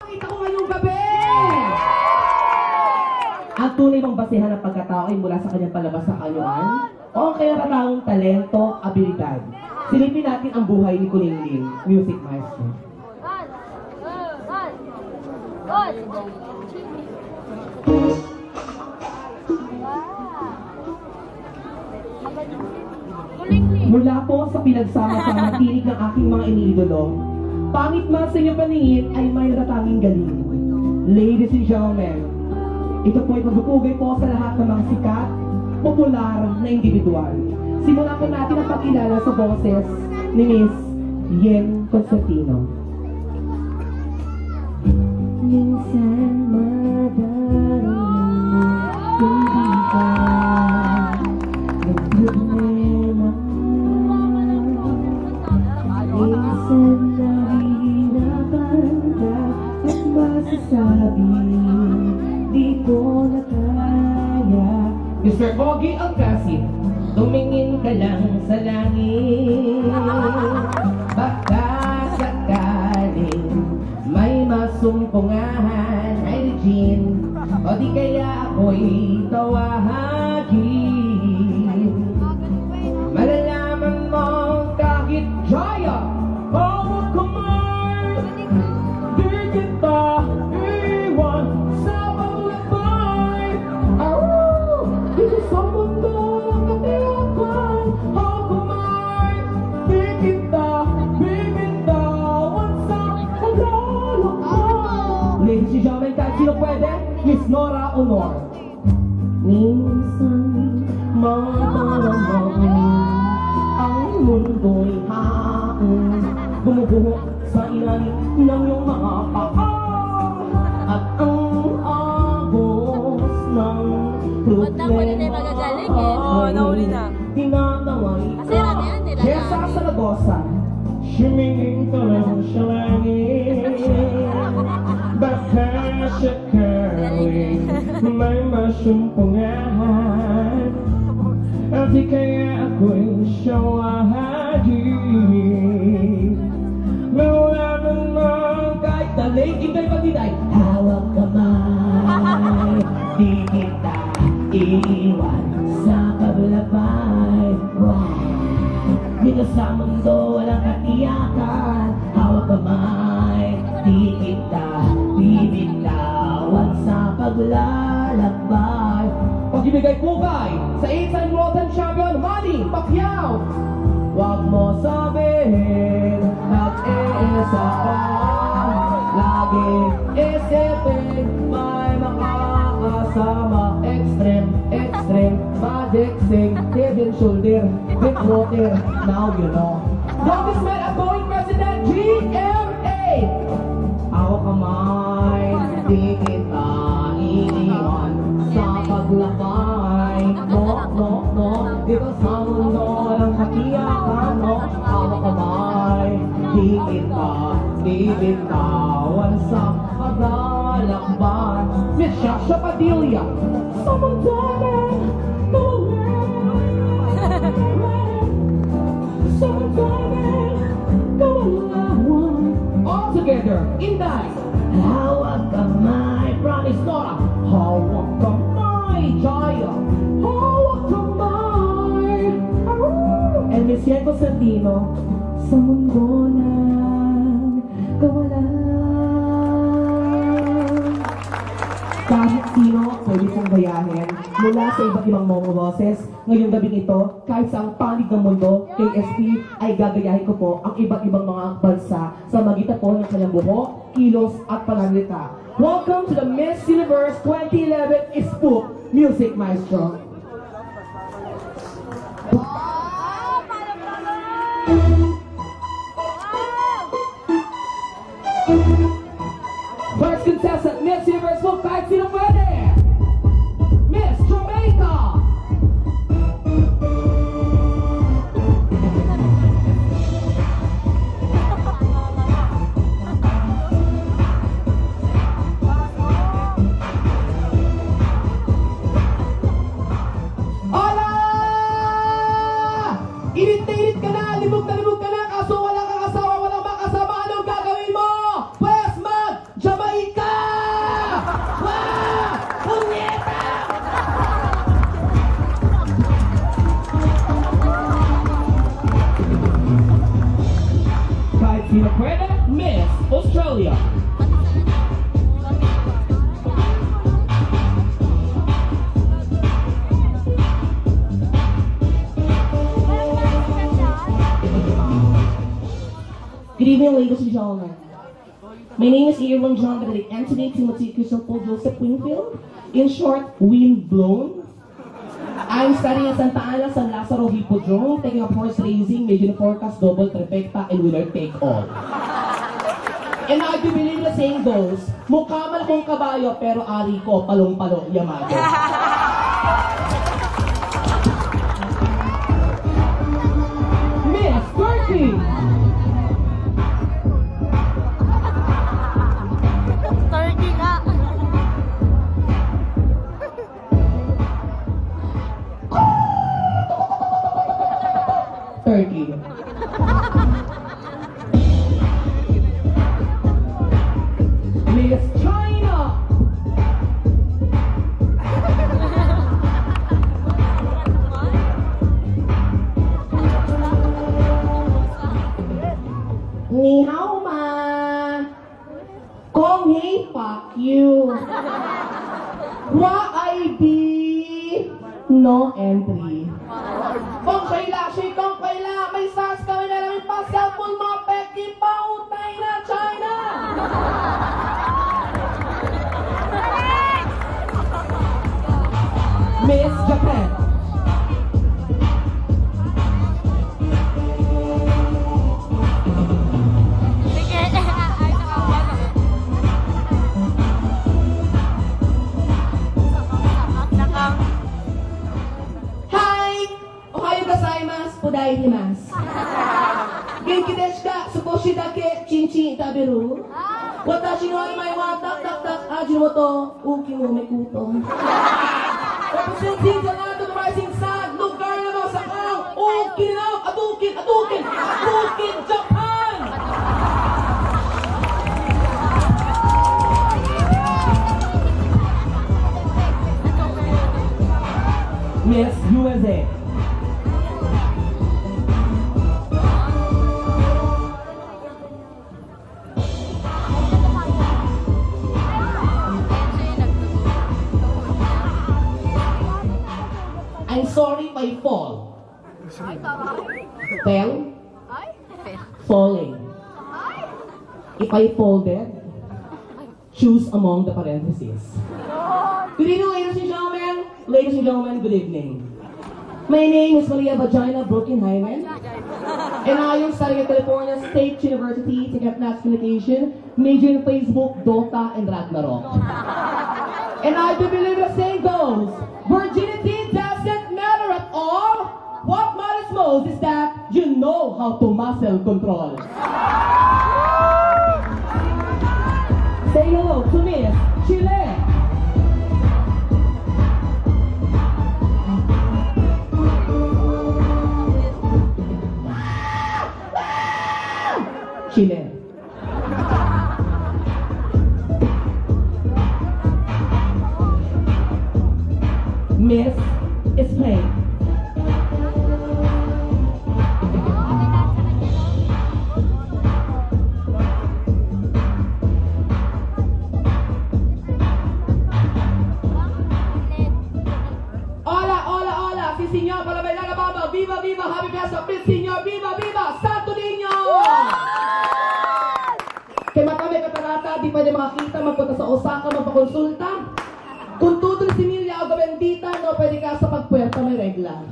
makita ko ngayong gabi! Ang tunay mong basehan ng pagkatao ay mula sa kanyang palabas sa kanyuan o ang kanyang kataong talento, abilidad. Silipin natin ang buhay ni Kuningling, music maestro. Mula po sa pinagsama-sama tinig ng aking mga iniidolo, pangit man sa inyong paningin ay may natatanging galing. Ladies and gentlemen, ito po ay pagpupugay po sa lahat ng mga sikat, popular na individual. Simulan po natin ang pagkilala sa boses ni Miss Yen Constantino. Minsan madarama hindi ka nagproblema. Minsan nahihirapan ka at masasabi di ko na kaya. Mr. Pogi Alcacid, tumingin ka lang sa langit. Baka sakaling may masumpungahan ay Regine, o di kaya ako'y tawagin. Malalaman mo kahit Jaya o Kumar, di kita iwan sa paglakbay. Dito sa mundo katiyakan o Kumar, di kita bibitawan sa paglalakbay. Ladies and gentlemen, kahit sino pwede, Miss Nora Honor. Minsan madarama ang mundo'y haon, bumubuho sa ilalim ng iyong mga paa, at ang agos ng problema ay tinataway ka. Kesa sa lagosa, sumingin ka lang sa langit. Baka sakaling may masumpungahan, at di kaya ako'y siyawahagin. Maulaman mo kahit talig, ikay patiday, hawak kamay. Di kita iiwan sa paglabay. Dito sa mundo walang katiyakan, hawak kamay. Di kita bibitawan sa paglalakbay. Pag-ibigay pugay sa 8-time world champion Manny Pacquiao. Huwag mo sabihin nag-iisa ka, lagi isipin may makakasama. Extreme, extreme, magic sing, head and shoulder, big water, now you know. Youngest man outgoing President GMA. Ako kamay, di kita iiwan sa paglakbay. No, dito sa mundo ng katiyakan, no. Ako kamay, di kita bibitawan sa paglalakbay. Miss Shasha Padilla, sa mundo ng sa mundo all together, Inday. Hawak kamay, promise Nora. Hawak kamay, Jaya. Hawak kamay. And Miss Yen Constantino, sa mundo ng kawalan. Kahit sino pwede pong gayahin mula sa iba't ibang mga boses. Ngayong gabing ito, kahit sa ang panig ng mundo, KSP, ay gagayahin ko po ang iba't ibang mga bansa sa magitan po ng kanyang buhok, kilos at pananalita. Welcome to the Miss Universe 2011 Spook Music Maestro. First contestant, Miss Universe po, kahit sino pwede! Miss Jamaica! Hola! Init na init ka na, libog ka na, kaso wala kang asawa, walang makasama, anong gagawin mo? Pwes mag Jamaica! evening, ladies and gentlemen. My name is Aaron John Benedict Anthony Timothy Christopher Joseph Winfield. In short, Windblown. I'm studying at Santa Ana San Lazaro Hippodrome, taking up horse racing, major forecast, double, trifecta, and winner take all. And I do believe the saying goes, mukha man akong kabayo, pero ari ko, palong-palong, Yamato. Miss Turkey! 30 nga. Turkey. Miss China! Ni hao ma. Kong hei fuck you. Wa I be no entry. Kung kaila, kung kaila, may sas kami na namin pa cellphone mo, peki pa utay na China. Miss Japan. Sige. Ay, nakawala. Nakang. Hi! Ohayo gozaimasu, podaimasu. Genki desu ka? Sukoshi dake chinchin taberu? Watashi no anmai wa tak tak tak ajinomoto uki mo mekuto. Representing the land of the rising sun, lugar naman sa kang ukin na, adukin, adukin, adukin, Japan! Yes, USA. I'm sorry if I fall. Fell? Falling. If I fall dead, choose among the parentheses. Good evening, ladies and gentlemen. Ladies and gentlemen, good evening. My name is Maria Vagina Brokenheimen, and I am studying at California State University, taking up mass communication, major in Facebook, Dota, and Ragnarok. And I do believe the saying goes, virginity doesn't matter at all. What matters most is that you know how to muscle control. Say hello to Miss Chile. Chile. Miss Spain. Hola, hola, hola. Sí, señor, para bailar la bamba. Viva, viva, happy fiesta. Sí, señor, viva, viva, Santo Niño! Kay mata may katarata, di pa niya makakita, magpunta sa Osaka, magpakonsulta. Kung tutol si Milia o Gabendita, no, pwede ka sa pagpuerta, may regla.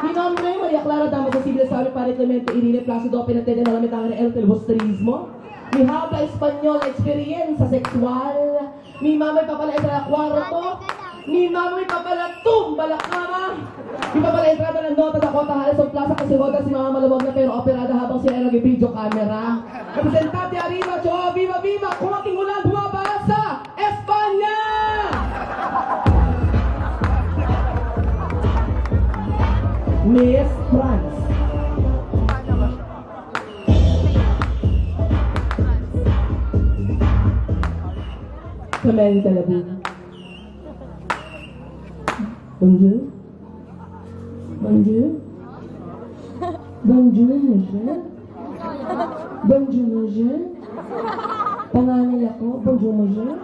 Mi nombre, Maria Clara Damas Posible, sabi pare Clemente Irene Placido, pinatede na lamit ang el telebosterismo. Mi habla español, experiencia sexual. Mi mama papala entrada kwarto. Mi mama papala tumba la cama. Mi papala entrada ng nota da Kota Halos of Plaza kasi hoda si mama maluwag na pero operada habang siya ay nag-video camera. Representante arriba, Joa, viva, viva, kumaking ulan, bumabara sa Espanya! Miss France. Clemente Labu. Bonjour. Bonjour. Bonjour, monsieur. Bonjour, monsieur. Panganay ako. Bonjour, monsieur.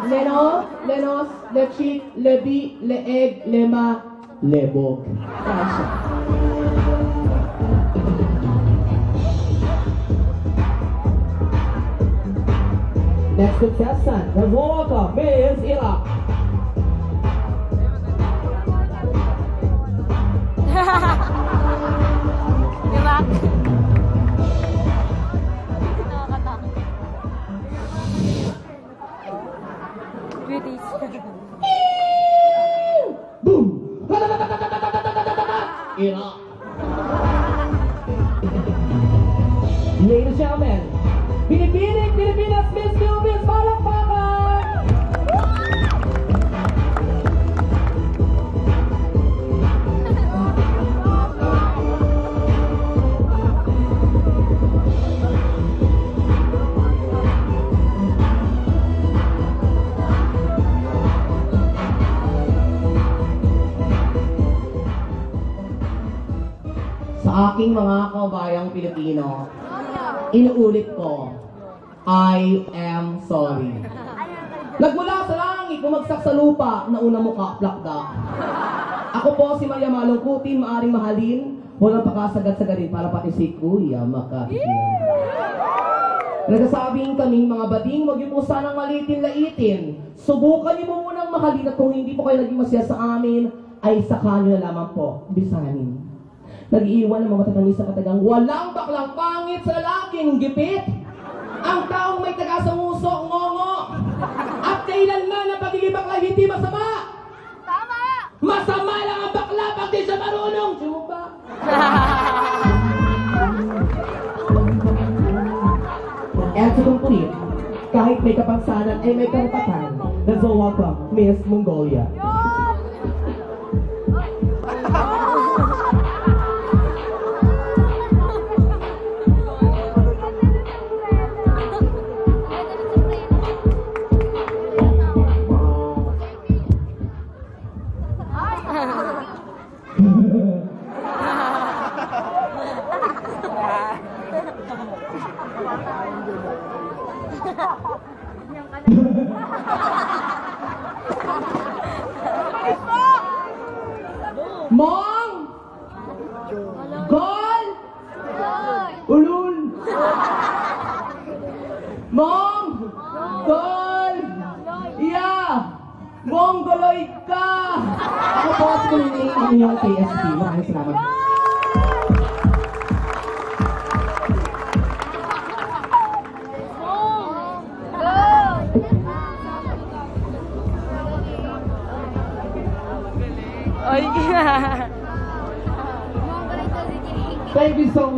Leno, lenos, lechik, lebi, leeg, lema, lebog. Kasha. Next contestant, let's welcome Miss Ira. Diba? Nakakatakot. Beauties. Boom! Ira. Ladies and gentlemen, Pinipinig Pilipinas Miss Philippines, palakpakan! Sa aking mga kabayang Pilipino, inuulit ko, I am sorry. Nagmula sa langit, bumagsak sa lupa, nauna mo ka, plakda. Ako po si Maria Malungkutin, maaring mahalin, walang pakasagad-sagadin para pati si Kuya makahiyan. Nagsasabing kami, mga bading, huwag niyo po sanang malitin-laitin. Subukan niyo mo munang mahalin at kung hindi po kayo naging masaya sa amin, ay saka niyo na lamang po, bisanin. Nag-iiwan ng mga matatamis sa katagang walang baklang pangit sa lalaking gipit. Ang taong may taga sa nguso, ngongo. At kailanman ang pagiging bakla hindi masama. Tama! Masama lang ang bakla pag di siya marunong. Sumuba. And to complete, kahit may kapansanan ay may karapatan. Let's all welcome Miss Mongolia. Mong! Gol! Ulul! Mong! Gol! Yeah! Mongoloid ka! Ako po si Kulining ang inyong KSP. Maraming salamat. Ay, Thank you so much.